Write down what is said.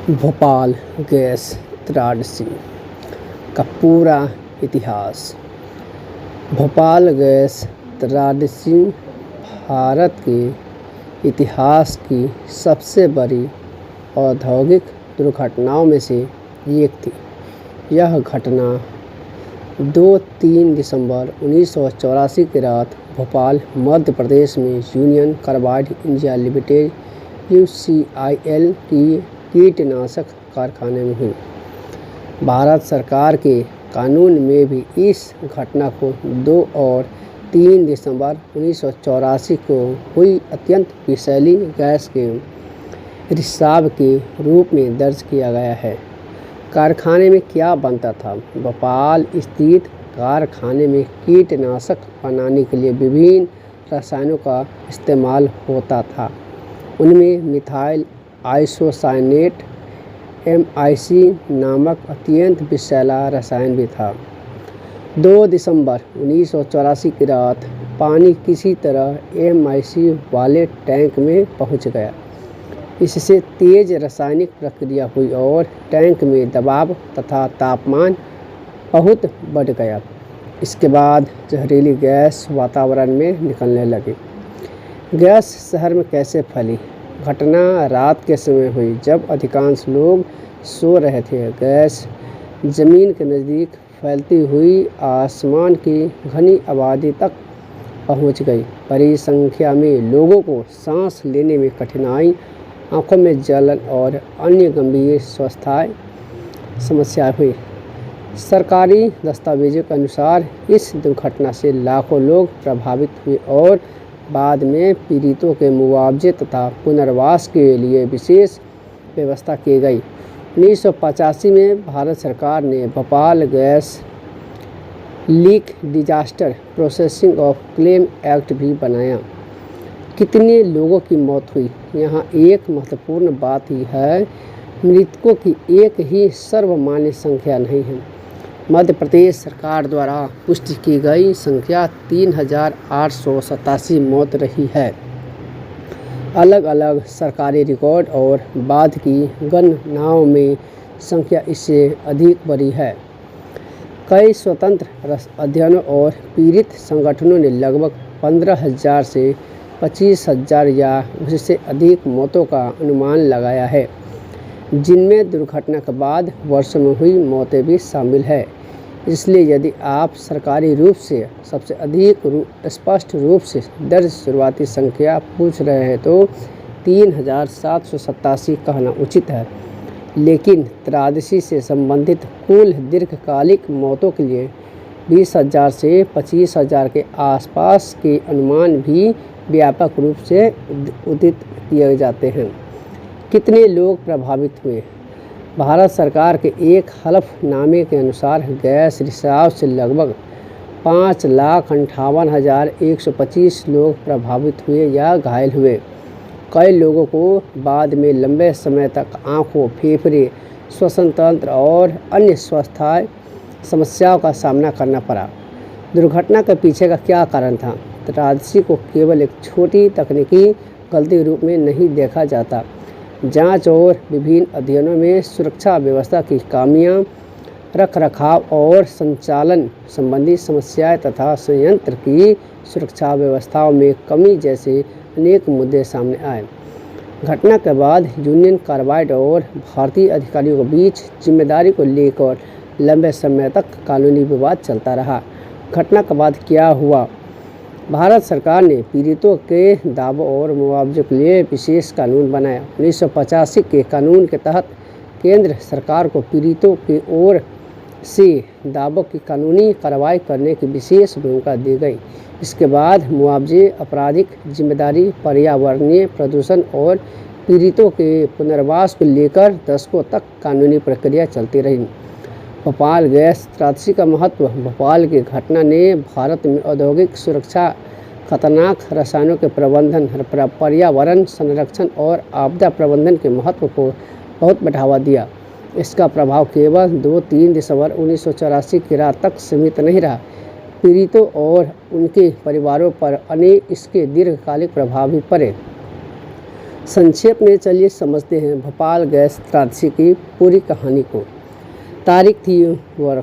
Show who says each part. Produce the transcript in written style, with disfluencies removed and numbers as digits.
Speaker 1: Bhopal gas त्रासदी का पूरा इतिहास। भोपाल गैस त्रासदी भारत के इतिहास की सबसे बड़ी औद्योगिक दुर्घटनाओं में से एक थी। यह घटना 2-3 दिसंबर 1984 की रात भोपाल, मध्य प्रदेश में union carbide India limited (UCIL) की कीटनाशक कारखाने में हुई। भारत सरकार के कानून में भी इस घटना को 2 और 3 दिसंबर 1984 को हुई अत्यंत विषैली गैस के रिसाव के रूप में दर्ज किया गया है। कारखाने में क्या बनता था? भोपाल स्थित कारखाने में कीटनाशक बनाने के लिए विभिन्न रसायनों का इस्तेमाल होता था। उनमें मिथाइल आइसोसायनेट (MIC) नामक अत्यंत विषैला रसायन भी था। 2 दिसंबर 1984 की रात पानी किसी तरह MIC वाले टैंक में पहुंच गया। इससे तेज रासायनिक प्रक्रिया हुई और टैंक में दबाव तथा तापमान बहुत बढ़ गया। इसके बाद जहरीली गैस वातावरण में निकलने लगी। गैस शहर में कैसे फैली? घटना रात के समय हुई, जब अधिकांश लोग सो रहे थे। गैस जमीन के नज़दीक फैलती हुई आसमान की घनी आबादी तक पहुंच गई। बड़ी संख्या में लोगों को सांस लेने में कठिनाई, आंखों में जलन और अन्य गंभीर स्वास्थ्य समस्याएं हुई। सरकारी दस्तावेजों के अनुसार इस दुर्घटना से लाखों लोग प्रभावित हुए और बाद में पीड़ितों के मुआवजे तथा पुनर्वास के लिए विशेष व्यवस्था की गई। 1985 में भारत सरकार ने Bhopal gas leak disaster processing of claim act भी बनाया। कितने लोगों की मौत हुई? यहाँ एक महत्वपूर्ण बात ही है, मृतकों की एक ही सर्वमान्य संख्या नहीं है। मध्य प्रदेश सरकार द्वारा पुष्टि की गई संख्या 3,887 मौत रही है। अलग अलग सरकारी रिकॉर्ड और बाद की गणनाओं में संख्या इससे अधिक बड़ी है। कई स्वतंत्र अध्ययनों और पीड़ित संगठनों ने लगभग 15,000 से 25,000 या उससे अधिक मौतों का अनुमान लगाया है, जिनमें दुर्घटना के बाद वर्षों में हुई मौतें भी शामिल है। इसलिए यदि आप सरकारी रूप से सबसे अधिक स्पष्ट रूप से दर्ज शुरुआती संख्या पूछ रहे हैं तो 3,787 कहना उचित है, लेकिन त्रासदी से संबंधित कुल दीर्घकालिक मौतों के लिए 20,000 से 25,000 के आसपास के अनुमान भी व्यापक रूप से उदित किए जाते हैं। कितने लोग प्रभावित हुए? भारत सरकार के एक हलफनामे के अनुसार गैस रिसाव से लगभग 5,58,125 लोग प्रभावित हुए या घायल हुए। कई लोगों को बाद में लंबे समय तक आंखों, फेफड़े, श्वसन तंत्र और अन्य स्वास्थ्य समस्याओं का सामना करना पड़ा। दुर्घटना के पीछे का क्या कारण था? त्रासदी को केवल एक छोटी तकनीकी गलती के रूप में नहीं देखा जाता। जांच और विभिन्न अध्ययनों में सुरक्षा व्यवस्था की खामियां, रखरखाव और संचालन संबंधी समस्याएं तथा संयंत्र की सुरक्षा व्यवस्थाओं में कमी जैसे अनेक मुद्दे सामने आए। घटना के बाद यूनियन कार्बाइड और भारतीय अधिकारियों के बीच जिम्मेदारी को लेकर लंबे समय तक कानूनी विवाद चलता रहा। घटना के बाद क्या हुआ? भारत सरकार ने पीड़ितों के दावों और मुआवजे के लिए विशेष कानून बनाया। 1985 के कानून के तहत केंद्र सरकार को पीड़ितों की ओर से दावों की कानूनी कार्रवाई करने की विशेष भूमिका दी गई। इसके बाद मुआवजे, आपराधिक जिम्मेदारी, पर्यावरणीय प्रदूषण और पीड़ितों के पुनर्वास को लेकर दशकों तक कानूनी प्रक्रिया चलती रही। भोपाल गैस त्रासदी का महत्व। भोपाल की घटना ने भारत में औद्योगिक सुरक्षा, खतरनाक रसायनों के प्रबंधन, पर्यावरण संरक्षण और आपदा प्रबंधन के महत्व को बहुत बढ़ावा दिया। इसका प्रभाव केवल 2-3 दिसंबर 1984 की रात तक सीमित नहीं रहा। पीड़ितों और उनके परिवारों पर अनेक इसके दीर्घकालिक प्रभाव भी पड़े। संक्षेप में चलिए समझते हैं भोपाल गैस त्रासदी की पूरी कहानी को। तारीख थी वर्ष